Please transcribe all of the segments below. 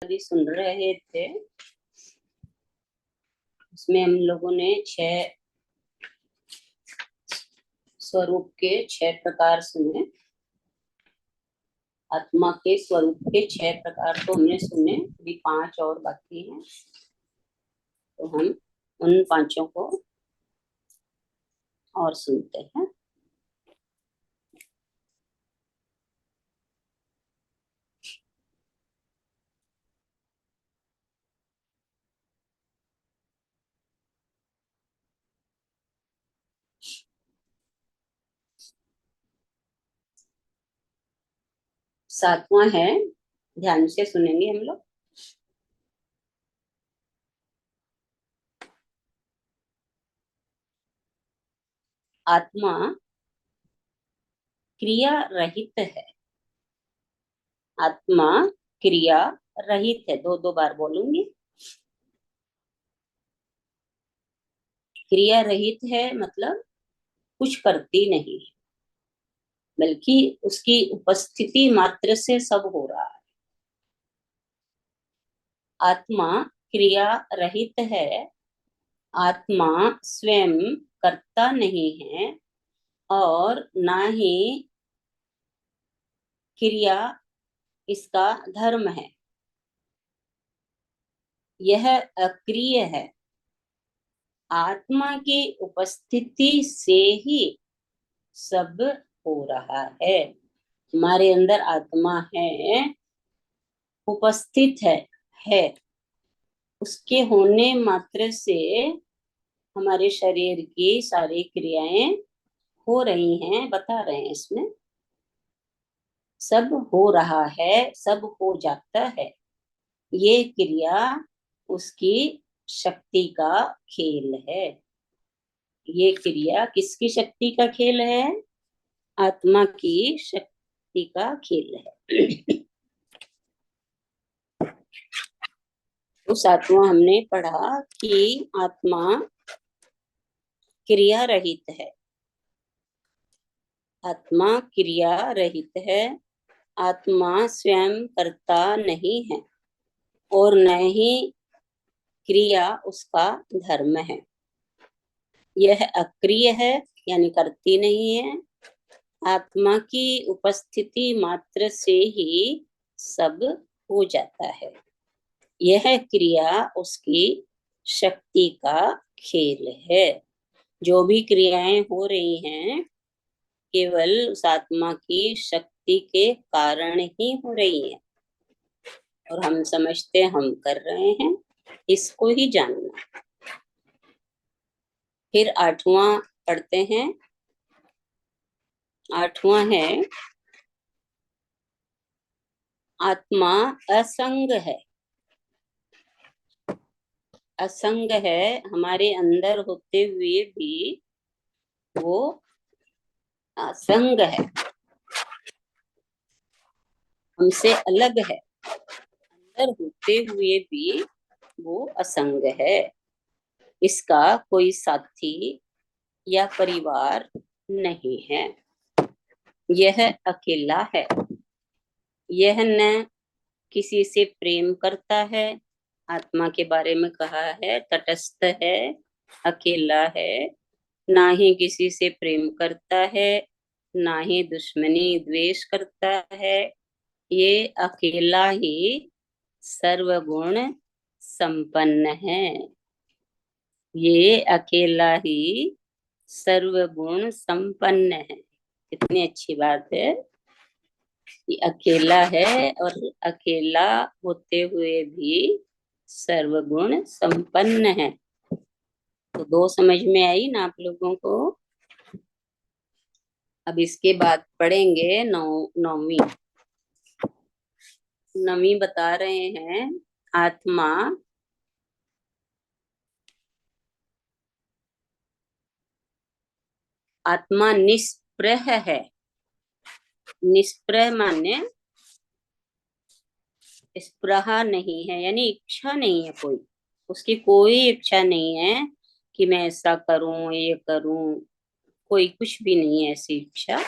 आदि सुन रहे थे। उसमें हम लोगों ने 6 स्वरूप के 6 प्रकार सुने। आत्मा के स्वरूप के 6 प्रकार तो हमने सुने, अभी 5 और बाकी हैं। तो हम उन 5 को और सुनते हैं। सातवां है, ध्यान से सुनेंगे हम लोग। आत्मा क्रिया रहित है। आत्मा क्रिया रहित है, दो दो बार बोलूंगी। क्रिया रहित है मतलब कुछ करती नहीं, बल्कि उसकी उपस्थिति मात्र से सब हो रहा है। आत्मा क्रिया रहित है। आत्मा स्वयं करता नहीं है और ना ही क्रिया इसका धर्म है। यह अक्रिय है। आत्मा की उपस्थिति से ही सब हो रहा है। हमारे अंदर आत्मा है, उपस्थित है। उसके होने मात्र से हमारे शरीर की सारी क्रियाएं हो रही हैं, बता रहे हैं इसमें। सब हो रहा है, सब हो जाता है। ये क्रिया उसकी शक्ति का खेल है। ये क्रिया किसकी शक्ति का खेल है? आत्मा की शक्ति का खेल है। तो सातवां हमने पढ़ा कि आत्मा क्रिया रहित है। आत्मा क्रिया रहित है। आत्मा स्वयं करता नहीं है और न ही क्रिया उसका धर्म है। यह अक्रिय है, यानी करती नहीं है। आत्मा की उपस्थिति मात्र से ही सब हो जाता है। यह क्रिया उसकी शक्ति का खेल है। जो भी क्रियाएं हो रही हैं केवल उस आत्मा की शक्ति के कारण ही हो रही हैं, और हम समझते हम कर रहे हैं। इसको ही जानना। फिर 8वां पढ़ते हैं। 8वां है, आत्मा असंग है। असंग है, हमारे अंदर होते हुए भी वो असंग है, हमसे अलग है। अंदर होते हुए भी वो असंग है। इसका कोई साथी या परिवार नहीं है। यह अकेला है। यह न किसी से प्रेम करता है। आत्मा के बारे में कहा है तटस्थ है, अकेला है। ना ही किसी से प्रेम करता है, ना ही दुश्मनी द्वेष करता है। ये अकेला ही सर्वगुण संपन्न है। ये अकेला ही सर्वगुण संपन्न है। कितनी अच्छी बात है कि अकेला है और अकेला होते हुए भी सर्वगुण संपन्न है। तो 2 समझ में आई ना आप लोगों को? अब इसके बाद पढ़ेंगे 9वीं। 9वीं बता रहे हैं, आत्मा आत्मा निष्प्रह है। निष्प्रह माने स्पृहा नहीं है, यानी इच्छा नहीं है कोई। उसकी कोई इच्छा नहीं है कि मैं ऐसा करूं, ये करूं। कोई कुछ भी नहीं है ऐसी इच्छा।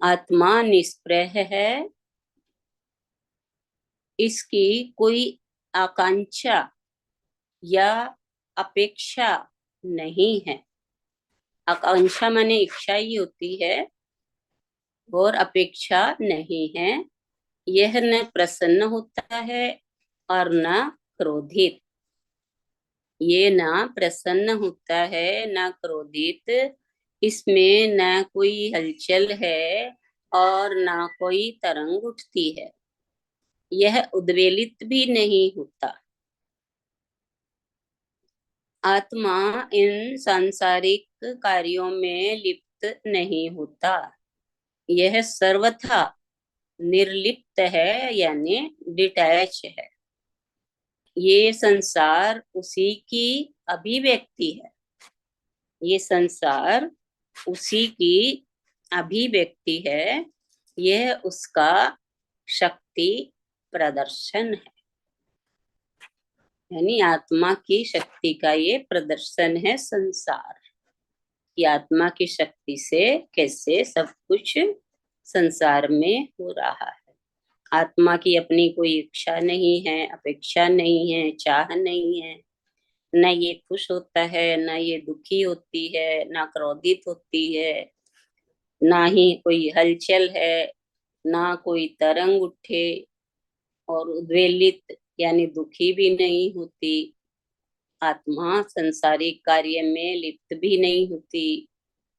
आत्मा निष्प्रह है। इसकी कोई आकांक्षा या अपेक्षा नहीं है। आकांक्षा माने इच्छा ही होती है और अपेक्षा नहीं है। यह न प्रसन्न होता है और न क्रोधित। ये ना प्रसन्न होता है ना क्रोधित। इसमें ना कोई हलचल है और ना कोई तरंग उठती है। यह उद्वेलित भी नहीं होता। आत्मा इन सांसारिक कार्यों में लिप्त नहीं होता। यह सर्वथा निर्लिप्त है यानी डिटैच है। ये संसार उसी की अभिव्यक्ति है। ये संसार उसी की अभिव्यक्ति है। यह उसका शक्ति प्रदर्शन है। यानी आत्मा की शक्ति का ये प्रदर्शन है संसार की। आत्मा की शक्ति से कैसे सब कुछ संसार में हो रहा है। आत्मा की अपनी कोई इच्छा नहीं है, अपेक्षा नहीं है, चाह नहीं है। न ये खुश होता है, न ये दुखी होती है, ना क्रोधित होती है, ना ही कोई हलचल है, ना कोई तरंग उठे, और उद्वेलित यानी दुखी भी नहीं होती। आत्मा संसारिक कार्य में लिप्त भी नहीं होती।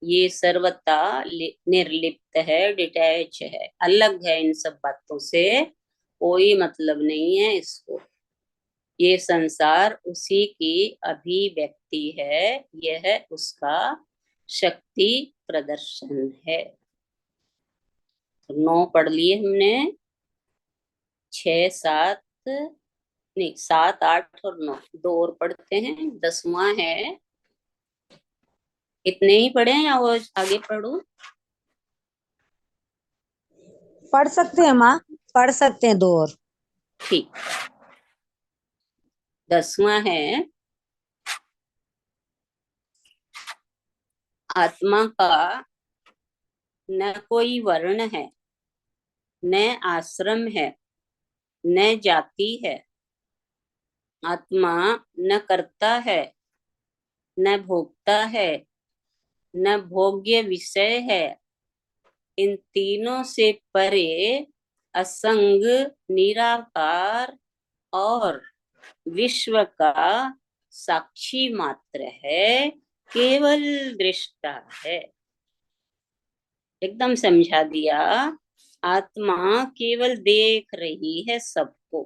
ये सर्वथा निर्लिप्त है, डिटैच है, अलग है इन सब बातों से। कोई मतलब नहीं है इसको। ये संसार उसी की अभिव्यक्ति है। यह उसका शक्ति प्रदर्शन है। तो 9 पढ़ लिए हमने। 6, 7 नहीं, 7, 8 और 9, 2 और पढ़ते हैं। 10वां है। इतने ही पढ़े या वो आगे पढ़ू? पढ़ सकते हैं माँ, पढ़ सकते हैं 2 और। ठीक। 10वां है, आत्मा का न कोई वर्ण है, न आश्रम है, न जाति है। आत्मा न करता है, न भोगता है, न भोग्य विषय है। इन तीनों से परे असंग, निराकार और विश्व का साक्षी मात्र है, केवल दृष्टा है। एकदम समझा दिया। आत्मा केवल देख रही है सबको,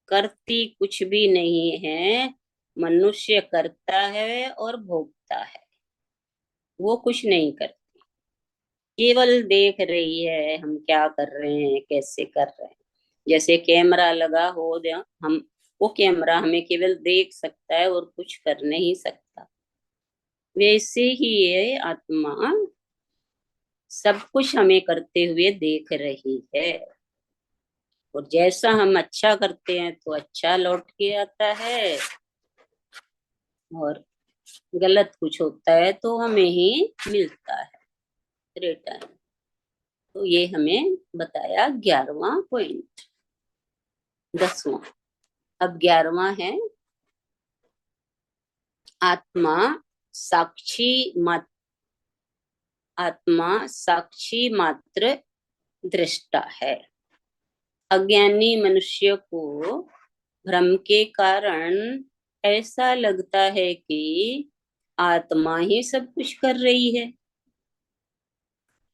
करती कुछ भी नहीं है। मनुष्य करता है और भोगता है, वो कुछ नहीं करती। केवल देख रही है हम क्या कर रहे हैं, कैसे कर रहे हैं। जैसे कैमरा लगा हो हम, वो कैमरा हमें केवल देख सकता है और कुछ कर नहीं सकता। वैसे ही ये आत्मा सब कुछ हमें करते हुए देख रही है। और जैसा हम अच्छा करते हैं तो अच्छा लौट के आता है, और गलत कुछ होता है तो हमें ही मिलता है रिटर्न। तो ये हमें बताया 11वां पॉइंट। 10वां। अब 11वां है, आत्मा साक्षी मात्र। आत्मा साक्षी मात्र दृष्टा है। अज्ञानी मनुष्य को भ्रम के कारण ऐसा लगता है कि आत्मा ही सब कुछ कर रही है,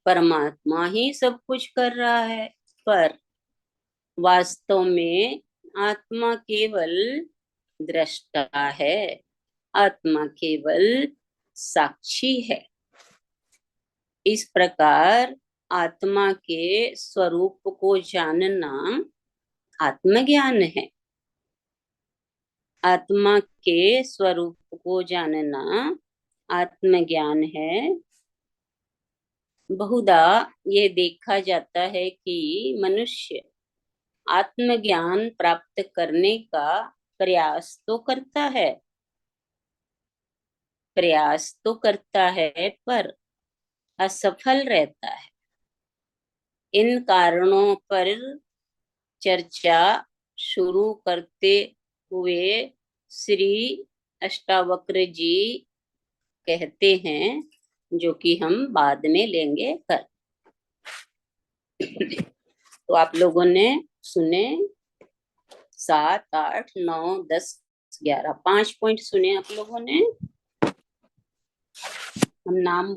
परमात्मा ही सब कुछ कर रहा है। पर वास्तव में आत्मा केवल दृष्टा है। आत्मा केवल साक्षी है। इस प्रकार आत्मा के स्वरूप को जानना आत्मज्ञान है। आत्मा के स्वरूप को जानना आत्मज्ञान है। बहुधा ये देखा जाता है कि मनुष्य आत्मज्ञान प्राप्त करने का प्रयास तो करता है, पर असफल रहता है। इन कारणों पर चर्चा शुरू करते हुए श्री अष्टावक्र जी कहते हैं, जो कि हम बाद में लेंगे कर। तो आप लोगों ने सुने 7, 8, 9, 10, 11, 5 पॉइंट सुने आप लोगों ने। हम नाम